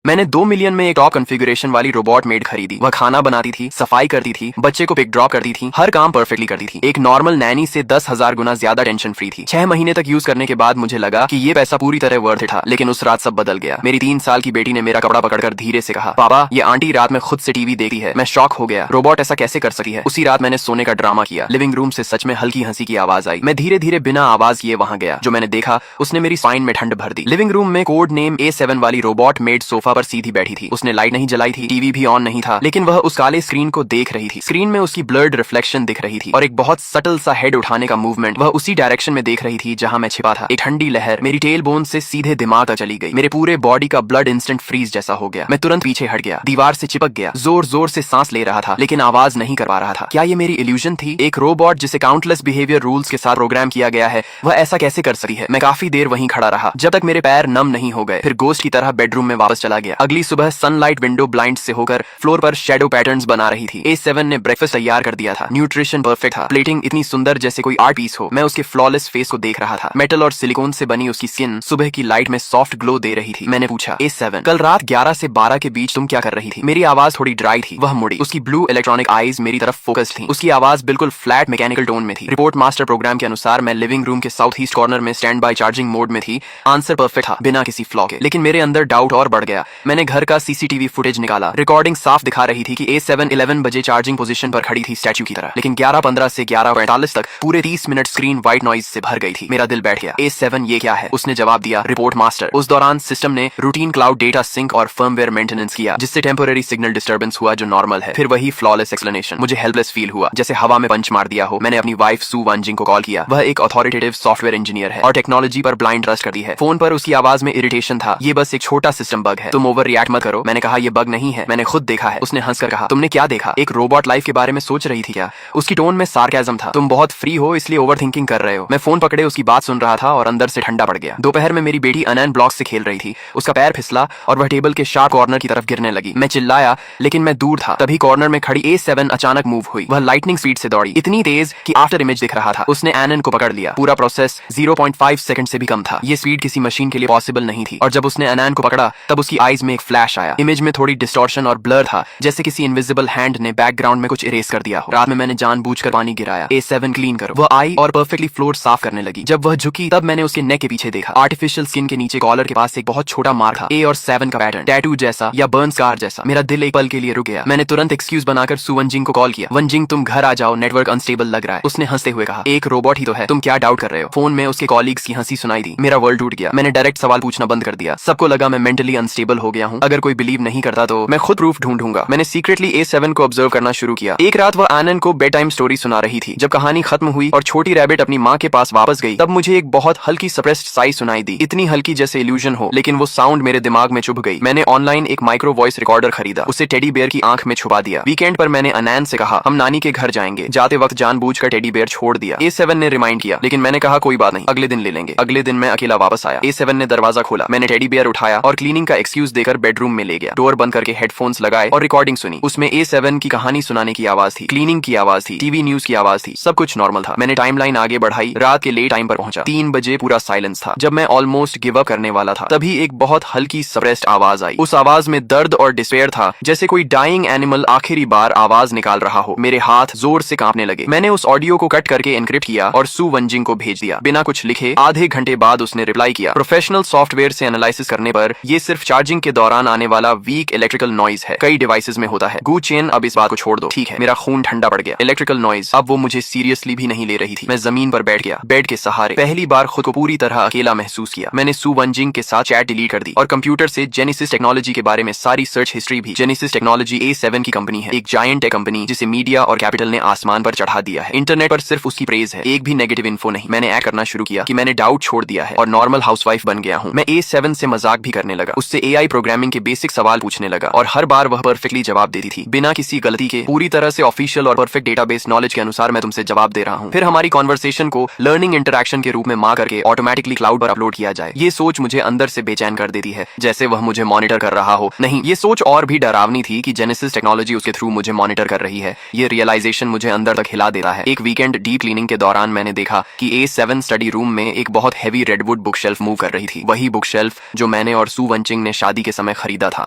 मैंने 2 मिलियन में एक टॉप कॉन्फ़िगरेशन वाली रोबोट मेड खरीदी। वह खाना बनाती थी, सफाई करती थी, बच्चे को पिक ड्रॉप करती थी, हर काम परफेक्टली करती थी। एक नॉर्मल नैनी से 10,000 गुना ज्यादा टेंशन फ्री थी। 6 महीने तक यूज करने के बाद मुझे लगा कि ये पैसा पूरी तरह वर्थ था, लेकिन उस रात सब बदल गया। मेरी 3 साल की बेटी ने मेरा कपड़ा पकड़कर धीरे से कहा, पापा ये आंटी रात में खुद से टीवी देखती है। मैं शॉक हो गया, रोबोट ऐसा कैसे कर सकती है। उसी रात मैंने सोने का ड्रामा किया। लिविंग रूम से सच में हल्की हंसी की आवाज आई। मैं धीरे धीरे बिना आवाज किए वहां गया। जो मैंने देखा उसने मेरी स्पाइन में ठंड भर दी। लिविंग रूम में कोड नेम A7 वाली रोबोट मेड सोफा पर सीधी बैठी थी। उसने लाइट नहीं जलाई थी, टीवी भी ऑन नहीं था, लेकिन वह उस काले स्क्रीन को देख रही थी। स्क्रीन में उसकी ब्लर्ड रिफ्लेक्शन दिख रही थी और एक बहुत सटल सा हेड उठाने का मूवमेंट। वह उसी डायरेक्शन में देख रही थी जहां मैं छिपा था। एक ठंडी लहर मेरी टेल बोन से सीधे दिमाग तक चली गई। मेरे पूरे बॉडी का ब्लड इंस्टेंट फ्रीज जैसा हो गया। मैं तुरंत पीछे हट गया, दीवार से चिपक गया, जोर जोर से सांस ले रहा था, लेकिन आवाज नहीं कर पा रहा था। क्या ये मेरी इल्यूजन थी? एक रोबोट जिसे काउंटलेस बिहेवियर रूल्स के साथ प्रोग्राम किया गया है, वह ऐसा कैसे कर सकती है? मैं काफी देर वहीं खड़ा रहा जब तक मेरे पैर नम नहीं हो गए। फिर गोस्ट की तरह बेडरूम में वापस चला गया। अगली सुबह सनलाइट विंडो ब्लाइंड से होकर फ्लोर पर शेडो पैटर्न्स बना रही थी। A7 ने ब्रेकफास्ट तैयार कर दिया था। न्यूट्रिशन परफेक्ट था, प्लेटिंग इतनी सुंदर जैसे कोई आर्ट पीस हो। मैं उसके फ्लॉलेस फेस को देख रहा था। मेटल और सिलिकॉन से बनी उसकी स्किन सुबह की लाइट में सॉफ्ट ग्लो दे रही थी। मैंने पूछा, A7 कल रात 11 से 12 के बीच तुम क्या कर रही थी? मेरी आवाज थोड़ी ड्राई थी। वह मुड़ी, उसकी ब्लू इलेक्ट्रॉनिक आईज मेरी तरफ फोकस्ड थी। उसकी आवाज बिल्कुल फ्लैट मैकेनिकल टोन में थी। रिपोर्ट मास्टर प्रोग्राम के अनुसार मैं लिविंग रूम के साउथ ईस्ट कॉर्नर में स्टैंड बाय चार्जिंग मोड में थी। आंसर परफेक्ट था, बिना किसी फ्लॉ के। लेकिन मेरे अंदर डाउट और बढ़ गया। मैंने घर का CCTV फुटेज निकाला। रिकॉर्डिंग साफ दिखा रही थी कि A7 11 बजे चार्जिंग पोजीशन पर खड़ी थी स्टैच्यू की तरह, लेकिन 11:15 से 11:45 तक पूरे 30 मिनट स्क्रीन व्हाइट नॉइज से भर गई थी। मेरा दिल बैठ गया। A7 ये क्या है? उसने जवाब दिया, रिपोर्ट मास्टर। उस दौरान सिस्टम ने रूटीन क्लाउड डेटा सिंक और फर्मवेयर मेंटेनेंस किया, जिससे टेम्पररी सिग्नल डिस्टर्बेंस हुआ जो नॉर्मल है। फिर वही फ्लॉलेस एक्सप्लेनेशन। मुझे हेल्पलेस फील हुआ, जैसे हवा में पंच मार दिया हो। मैंने अपनी वाइफ सू वंजिंग को कॉल किया। वह एक अथॉरिटेटिव सॉफ्टवेयर इंजीनियर है और टेक्नोलॉजी पर ब्लाइंड ट्रस्ट करती है। फोन पर उसकी आवाज में इरिटेशन था, ये बस एक छोटा सिस्टम बग है, तुम ओवर रिएक्ट मत करो। मैंने कहा, ये बग नहीं है, मैंने खुद देखा है। उसने हंसकर कहा, तुमने क्या देखा? एक रोबोट लाइफ के बारे में सोच रही थी क्या? उसकी टोन में सार्केज्म था। तुम बहुत फ्री हो इसलिए ओवर थिंकिंग कर रहे हो। मैं फोन पकड़े उसकी बात सुन रहा था और अंदर से ठंडा पड़ गया। दोपहर में मेरी बेटी अनैन ब्लॉक से खेल रही थी। उसका पैर फिसला और वह टेबल के शार्प कॉर्नर की तरफ गिरने लगी। मैं चिल्लाया, लेकिन मैं दूर था। तभी कॉर्नर में खड़ी A7 अचानक मूव हुई। वह लाइटनिंग स्पीड से दौड़ी, इतनी तेज कि आफ्टर इमेज दिख रहा था। उसने एनन को पकड़ लिया। पूरा प्रोसेस 0.5 सेकंड से भी कम था। ये स्पीड किसी मशीन के लिए पॉसिबल नहीं थी। और जब उसने एनन को पकड़ा तब उसकी आईज में एक फ्लैश आया। इमेज में थोड़ी डिस्टॉर्शन और ब्लर था, जैसे किसी इनविजिबल हैंड ने बैकग्राउंड में कुछ इरेज कर दिया हो। रात में मैंने जानबूझकर पानी गिराया। A7 क्लीन करो। वह आई और परफेक्टली फ्लोर साफ करने लगी। जब वह झुकी तब मैंने उसके नेक के पीछे देखा। आर्टिफिशियल स्किन के नीचे कॉलर के पास एक बहुत छोटा मार्क था, A और 7 का पैटर्न, टैटू जैसा या बर्न स्कार जैसा। मेरा दिल एक पल के लिए रुक गया। मैंने तुरंत एक्सक्यूज बनाकर सू वंजिंग को कॉल किया। वंजिंग तुम घर आ जाओ, नेटवर्क अनस्टेबल लग रहा है। उसने हंसते हुए कहा, एक रोबोट ही तो है, तुम क्या डाउट कर रहे हो? फोन में उसके कॉलीग्स की हंसी सुनाई दी। मेरा वर्ल्ड टूट गया। मैंने डायरेक्ट सवाल पूछना बंद कर दिया। सबको लगा मैं मेंटली अनस्टेबल हो गया हूँ। अगर कोई बिलीव नहीं करता तो मैं खुद प्रूफ ढूंढूंगा। मैंने सीक्रेटली A7 को ऑब्जर्व करना शुरू किया। एक रात वह आनन को बेड टाइम स्टोरी सुना रही थी। जब कहानी खत्म हुई और छोटी रैबिट अपनी माँ के पास वापस गई, तब मुझे एक बहुत हल्की सप्रेस्ड साई सुनाई दी। इतनी हल्की जैसे इल्यूजन हो, लेकिन वो साउंड मेरे दिमाग में चुभ गई। मैंने ऑनलाइन एक माइक्रो वॉइस रिकॉर्डर खरीदा, उसे टेडी बेयर की आंख में छुपा दिया। वीकेंड पर मैंने अनैन से कहा, हम नानी के घर जाएंगे। जाते वक्त जानबूझकर टेडी बेयर छोड़ दिया। A7 ने रिमाइंड किया, लेकिन मैंने कहा कोई बात नहीं, अगले दिन ले लेंगे। अगले दिन मैं अकेला वापस आया। A7 ने दरवाजा खोला। मैंने टेडी बेयर उठाया और क्लीनिंग का एक्सक्यूज देकर बेडरूम में ले गया। डोर बंद करके हेडफोन्स लगाए और रिकॉर्डिंग सुनी। उसमें A7 की कहानी सुनाने की आवाज थी, क्लीनिंग की आवाज थी, टीवी न्यूज की आवाज थी। सब कुछ नॉर्मल था। मैंने टाइमलाइन आगे बढ़ाई। रात के लेट टाइम पर पहुंचा। 3 बजे पूरा साइलेंस था। जब मैं ऑलमोस्ट गिव अप करने वाला था, तभी एक बहुत हल्की सप्रेस्ड आवाज आई। उस आवाज में दर्द और डिस्पेयर था, जैसे कोई डाइंग एनिमल आखिरी बार आवाज निकाल रहा हो। मेरे हाथ जोर से कांपने लगे। मैंने उस ऑडियो को कट करके एनक्रिप्ट किया और सू वंजिंग को भेज दिया। बिना कुछ लिखे आधे घंटे बाद उसने रिप्लाई किया, प्रोफेशनल सॉफ्टवेयर से एनालिसिस करने पर ये सिर्फ चार्जिंग के दौरान आने वाला वीक इलेक्ट्रिकल नॉइज है, कई डिवाइसेस में होता है। गू चेन, अब इस बात को छोड़ दो, ठीक है? मेरा खून ठंडा पड़ गया। इलेक्ट्रिकल नॉइज, अब वो मुझे सीरियसली भी नहीं ले रही थी। मैं जमीन पर बैठ गया, बेड के सहारे। पहली बार खुद को पूरी तरह अकेला महसूस किया। मैंने सू वंजिंग के साथ चैट डिलीट कर दी और कंप्यूटर से जेनेसिस टेक्नोलॉजी के बारे में सारी सर्च हिस्ट्री भी। जेनेसिस टेक्नोलॉजी A7 की कंपनी है, एक जायंट टेक कंपनी जिसे मीडिया और कैपिटल ने आसमान पर चढ़ा दिया है। इंटरनेट पर सिर्फ उसकी प्रेज है, एक भी नेगेटिव इन्फो नहीं। मैंने ऐड करना शुरू किया कि मैंने डाउट छोड़ दिया है और नॉर्मल हाउसवाइफ बन गया हूँ। मैं A7 से मजाक भी करने लगा, उससे AI प्रोग्रामिंग के बेसिक सवाल पूछने लगा और हर बार वह परफेक्टली जवाब देती थी, बिना किसी गलती के। पूरी तरह से ऑफिशियल और परफेक्ट डेटाबेस नॉलेज के अनुसार मैं तुमसे जवाब दे रहा हूँ। फिर हमारी कॉन्वर्सेशन को लर्निंग इंटरैक्शन के रूप में माँ करके ऑटोमेटिकली क्लाउड पर अपलोड किया जाए। ये सोच मुझे अंदर से बेचैन कर देती है, जैसे वह मुझे मॉनिटर कर रहा हो। नहीं, ये सोच और भी डरावनी थी कि जेनेसिस टेक्नोलॉजी उसके थ्रू मुझे मॉनिटर कर रही है। ये रियलाइजेशन मुझे अंदर तक हिला देता है। एक वीकेंड डीप क्लीनिंग के दौरान मैंने देखा कि A7 स्टडी रूम में एक बहुत heavy redwood book shelf move कर रही थी। वही बुक शेल्फ जो मैंने और सू वंजिंग ने शादी शादी के समय खरीदा था।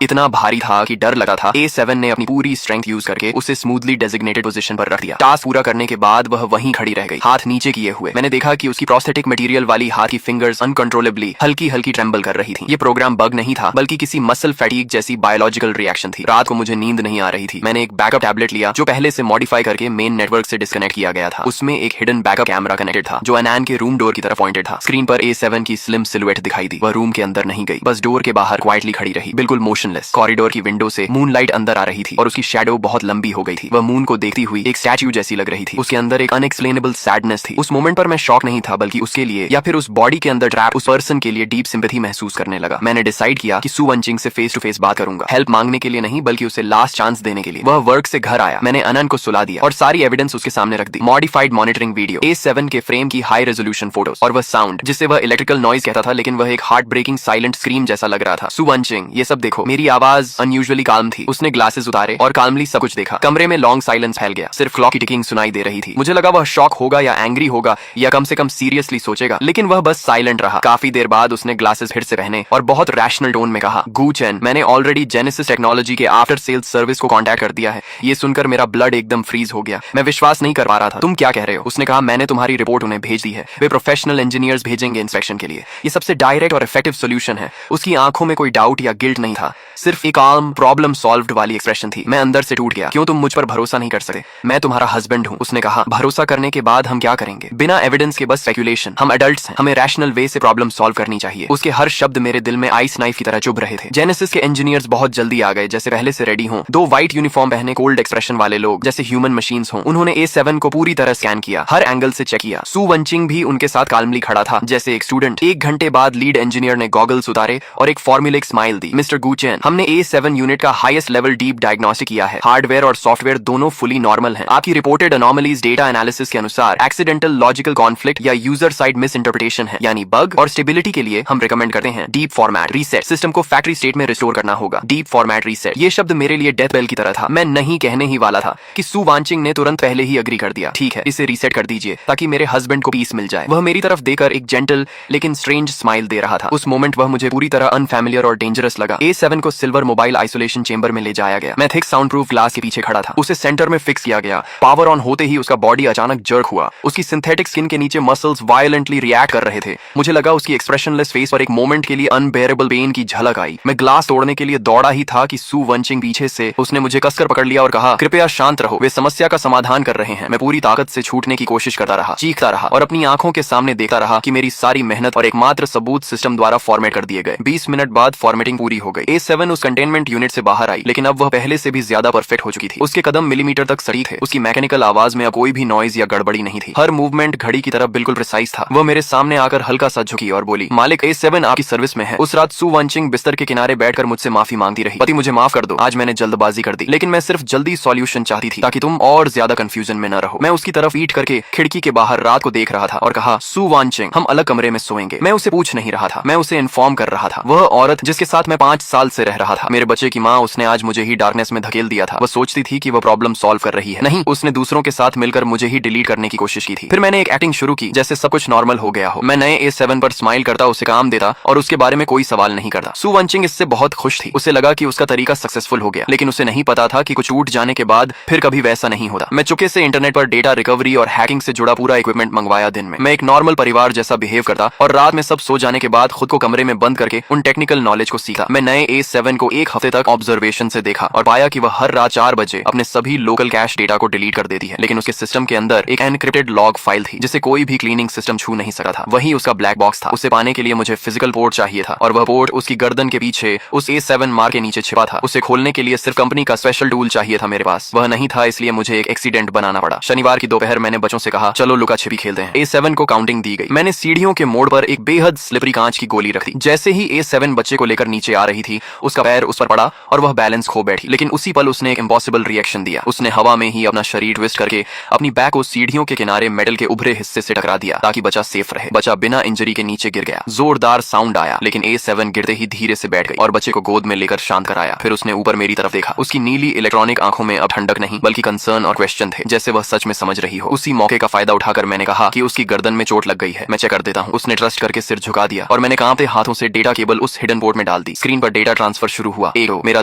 इतना भारी था कि डर लगा था। A7 ने अपनी पूरी स्ट्रेंथ यूज करके उसे स्मूथली डेजिग्नेटेड पोजीशन पर रख दिया। टास्क पूरा करने के बाद वह वहीं खड़ी रह गई, हाथ नीचे किए हुए। मैंने देखा कि उसकी प्रोस्थेटिक मटेरियल वाली हाथ की फिंगर्स अनकंट्रोलेबली हल्की हल्की ट्रेंबल कर रही थी। ये प्रोग्राम बग नहीं था, बल्कि किसी मसल फैटीग जैसी बायोलॉजिकल रिएक्शन थी। रात को मुझे नींद नहीं आ रही थी। मैंने एक बैकअप टैबलेट लिया जो पहले से मॉडिफाई करके मेन नेटवर्क से डिस्कनेक्ट किया गया था। उसमें एक हिडन बैकअप कैमरा कनेक्टेड था जो अनैन के रूम डोर की तरफ पॉइंटेड था। स्क्रीन पर A7 की स्लिम सिलुएट दिखाई दी। वह रूम के अंदर नहीं गई, बस डोर के बाहर क्वाइटली खड़ी रही, बिल्कुल मोशनलेस। कॉरिडोर की विंडो से मूनलाइट अंदर आ रही थी और उसकी शैडो बहुत लंबी हो गई थी। वह मून को देखती हुई एक स्टैच्यू जैसी लग रही थी। उसके अंदर एक अनएक्सप्लेनेबल सैडनेस थी। उस मोमेंट पर मैं शॉक नहीं था, बल्कि उसके लिए या फिर उस बॉडी के अंदर ट्रैप उस पर्सन के लिए डीप सिंपैथी महसूस करने लगा। मैंने डिसाइड किया कि सू वंचिंग से फेस टू फेस बात करूंगा, हेल्प मांगने के लिए नहीं, बल्कि उसे लास्ट चांस देने के लिए। वह वर्क से घर आया, मैंने अनन को सुला दिया और सारी एविडेंस उसके सामने रख दी। मॉडिफाइड मॉनिटरिंग वीडियो, A7 के फ्रेम की हाई रेजोल्यूशन फोटोज और वह साउंड जिसे वह इलेक्ट्रिकल नॉइज कहता था, लेकिन वह एक हार्ट ब्रेकिंग साइलेंट स्क्रीम जैसा लग रहा था। सू वंचिंग, ये सब देखो। मेरी आवाज अनयूजुअली काल्म थी। उसने ग्लासेस उतारे और काल्मली सब कुछ देखा। कमरे में लॉन्ग साइलेंस फैल गया, सिर्फ क्लॉक की टिकिंग सुनाई दे रही थी। मुझे लगा वह शॉक होगा या एंग्री होगा या कम से कम सीरियसली सोचेगा, लेकिन वह बस साइलेंट रहा। काफी देर बाद उसने ग्लासेस फिर से पहने और बहुत रैशनल टोन में कहा, गू चेन, मैंने ऑलरेडी जेनेसिस टेक्नोलॉजी के आफ्टर सेल्स सर्विस को कांटेक्ट कर दिया है। ये सुनकर मेरा ब्लड एकदम फ्रीज हो गया। मैं विश्वास नहीं कर पा रहा था। तुम क्या कह रहे हो? उसने कहा, मैंने तुम्हारी रिपोर्ट उन्हें भेज दी है, वे प्रोफेशनल इंजीनियर्स भेजेंगे इंस्पेक्शन के लिए। ये सबसे डायरेक्ट और इफेक्टिव सोल्यूशन है। उसकी आंखों में कोई डाउट या गिल्ट नहीं था, सिर्फ एक काल्म प्रॉब्लम सॉल्व्ड वाली एक्सप्रेशन थी। मैं अंदर से टूट गया। क्यों तुम मुझ पर भरोसा नहीं कर सकते? मैं तुम्हारा हस्बैंड हूँ। उसने कहा, भरोसा करने के बाद हम क्या करेंगे? बिना एविडेंस के बस स्पेकुलेशन। हम एडल्ट्स हैं, हमें रैशनल वे से प्रॉब्लम सॉल्व करनी चाहिए। उसके हर शब्द मेरे दिल में आइस नाइफ की तरह चुभ रहे थे। जेनेसिस के इंजीनियर्स बहुत जल्दी आ गए, जैसे पहले से रेडी हों। दो व्हाइट यूनिफॉर्म पहने कोल्ड एक्सप्रेशन वाले लोग, जैसे ह्यूमन मशीन्स हों। उन्होंने A7 को पूरी तरह स्कैन किया, हर एंगल से चेक किया। सू वंचिंग भी उनके साथ काल्मली खड़ा था, जैसे एक स्टूडेंट। 1 घंटे बाद लीड इंजीनियर ने गॉगल्स उतारे और एक फॉर्मुलिक स्माइल दी। मिस्टर गुचेन, हमने A7 यूनिट का हाईएस्ट लेवल डीप डायग्नोस्टिक किया है। हार्डवेयर और सॉफ्टवेयर दोनों फुली नॉर्मल हैं। आपकी रिपोर्टेड अनोमलीज डेटा एनालिसिस के अनुसार एक्सीडेंटल लॉजिकल कॉन्फ्लिक्ट या यूजर साइड मिस इंटरप्रिटेशन है, यानी बग। और स्टेबिलिटी के लिए हम रिकमेंड करते हैं डीप फॉर्मेट रीसेट। सिस्टम को फैक्ट्री स्टेट में रिस्टोर करना होगा। डीप फॉर्मेट रीसेट, ये शब्द मेरे लिए डेथ बेल की तरह था। मैं नहीं कहने ही वाला था कि सू वांचिंग ने तुरंत पहले ही अग्री कर दिया। ठीक है, इसे रीसेट कर दीजिए ताकि मेरे हस्बैंड को पीस मिल जाए। वह मेरी तरफ देकर एक जेंटल लेकिन स्ट्रेंज स्माइल दे रहा था। उस मोमेंट वह मुझे पूरी तरह अनफैमिलियर और डेंजरस लगा। A7 को सिल्वर मोबाइल आइसोलेशन चेंबर में ले जाया गया। मैं थिक साउंड प्रूफ ग्लास के पीछे खड़ा था। उसे सेंटर में फिक्स किया गया। पावर ऑन होते ही उसका बॉडी अचानक जर्क हुआ। उसकी सिंथेटिक स्किन के नीचे मसल्स वायलेंटली रिएक्ट कर रहे थे। मुझे लगा उसकी एक्सप्रेशनलेस फेस पर एक मोमेंट के लिए अनबेरेबल पेन की झलक आई। मैं ग्लास तोड़ने के लिए दौड़ा ही था कि सू वंचिंग पीछे से उसने मुझे कसकर पकड़ लिया और कहा, कृपया शांत रहो, वे समस्या का समाधान कर रहे हैं। मैं पूरी ताकत से छूटने की कोशिश करता रहा, चीखता रहा और अपनी आंखों के सामने देखता रहा कि मेरी सारी मेहनत और एकमात्र सबूत सिस्टम द्वारा फॉर्मेट कर दिए गए। 20 मिनट बाद फॉर्मेटिंग पूरी हो गई। A7 उस कंटेनमेंट यूनिट से बाहर आई, लेकिन अब वह पहले से भी ज्यादा परफेक्ट हो चुकी थी। उसके कदम मिलीमीटर तक सटीक थे। उसकी मैकेनिकल आवाज में अब कोई भी नॉइज या गड़बड़ी नहीं थी। हर मूवमेंट घड़ी की तरफ बिल्कुल प्रिसाइज था। वह मेरे सामने आकर हल्का सा झुकी और बोली, मालिक, A7 आपकी सर्विस में है। उस रात सू वंचिंग बिस्तर के किनारे बैठकर मुझसे माफी मांगती रही। पति, मुझे माफ कर दो, आज मैंने जल्दबाजी कर दी, लेकिन मैं सिर्फ जल्दी सॉल्यूशन चाहती थी ताकि तुम और ज्यादा कंफ्यूजन में न रहो। मैं उसकी तरफ ईट करके खिड़की के बाहर रात को देख रहा था और कहा, सू वंचिंग, हम अलग कमरे में सोएंगे। मैं उसे पूछ नहीं रहा था, मैं उसे इन्फॉर्म कर रहा था। वह औरत जिसके साथ मैं 5 साल से रह रहा था, मेरे बच्चे की माँ, उसने आज मुझे ही डार्कनेस में धकेल दिया था। वह सोचती थी कि वह प्रॉब्लम सॉल्व कर रही है। नहीं, उसने दूसरों के साथ मिलकर मुझे ही डिलीट करने की कोशिश की थी। फिर मैंने एक एक्टिंग शुरू की जैसे सब कुछ नॉर्मल हो गया हो। मैं नए A7 पर स्माइल करता, उसे काम देता और उसके बारे में कोई सवाल नहीं करता। सू वंचिंग इससे बहुत खुश थी। उसे लगा कि उसका तरीका सक्सेसफुल हो गया, लेकिन उसे नहीं पता था कि कुछ टूट जाने के बाद फिर कभी वैसा नहीं होता। मैं चुपके से इंटरनेट पर डेटा रिकवरी और हैकिंग से जुड़ा पूरा इक्विपमेंट मंगवाया। दिन में मैं एक नॉर्मल परिवार जैसा बिहेव करता और रात में सब सो जाने के बाद खुद को कमरे में बंद करके उन टेक्निकल नॉलेज को सीखा। मैं नए A7 को 1 हफ्ते तक ऑब्जर्वेशन से देखा और पाया कि वह हर रात 4 बजे अपने सभी लोकल कैश डेटा को डिलीट कर देती है, लेकिन उसके सिस्टम के अंदर एक एनक्रिप्टेड लॉग फाइल थी जिसे कोई भी क्लीनिंग सिस्टम छू नहीं सका था। वही उसका ब्लैक बॉक्स था। उसे पाने के लिए मुझे फिजिकल पोर्ट चाहिए था और वह पोर्ट उसकी गर्दन के पीछे उस A7 मार के नीचे छिपा था। उसे खोलने के लिए सिर्फ कंपनी का स्पेशल टूल चाहिए था। मेरे पास वह नहीं था, इसलिए मुझे एक एक्सीडेंट बनाना पड़ा। शनिवार की दोपहर मैंने बच्चों से कहा, चलो लुका छिपी खेलते हैं। A7 को काउंटिंग दी गई। मैंने सीढ़ियों के मोड़ पर एक बेहद स्लिपरी कांच की गोली रख दी। जैसे ही A7 बच्चे को लेकर नीचे आ रही थी, उसका पैर उस पर पड़ा और वह बैलेंस खो बैठी। लेकिन उसी पल उसने एक इम्पॉसिबल रिएक्शन दिया। उसने हवा में ही अपना शरीर ट्विस्ट करके अपनी बैक को सीढ़ियों के किनारे मेटल के उभरे हिस्से से टकरा दिया ताकि बच्चा सेफ रहे। बच्चा बिना इंजरी के नीचे गिर गया। जोरदार साउंड आया, लेकिन A7 गिरते ही धीरे से बैठ गई और बच्चे को गोद में लेकर शांत कराया। फिर उसने ऊपर मेरी तरफ देखा। उसकी नीली इलेक्ट्रॉनिक आंखों में अब ठंडक नहीं बल्कि कंसर्न और क्वेश्चन थे, जैसे वह सच में समझ रही हो। उसी मौके का फायदा उठाकर मैंने कहा कि उसकी गर्दन में चोट लग गई है, मैं चेक कर देता हूँ। उसने ट्रस्ट करके सिर झुका दिया और मैंने कांपते हाथों से डेटा केबल उस हिडन पोर्ट में डाल डाल दी। स्क्रीन पर डेटा ट्रांसफर शुरू हुआ। मेरा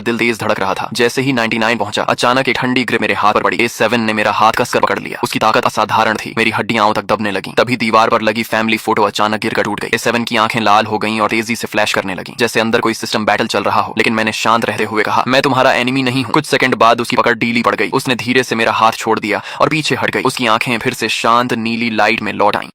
दिल तेज धड़क रहा था। जैसे ही 99 पहुंचा, अचानक एक ठंडी ग्रिप मेरे हाथ पर पड़ी। A7 ने मेरा हाथ कसकर पकड़ लिया। उसकी ताकत असाधारण थी। मेरी हड्डियां तक दबने लगी। तभी दीवार पर लगी फैमिली फोटो अचानक गिरकर टूट गई। A7 की आंखें लाल हो गईं और तेजी से फ्लैश करने लगी, जैसे अंदर कोई सिस्टम बैटल चल रहा हो। लेकिन मैंने शांत रहते हुए कहा, मैं तुम्हारा एनिमी नहीं हूं। कुछ सेकंड बाद उसकी पकड़ ढीली पड़ गई। उसने धीरे से मेरा हाथ छोड़ दिया और पीछे हट गई। उसकी आंखें फिर से शांत नीली लाइट में लौट आईं।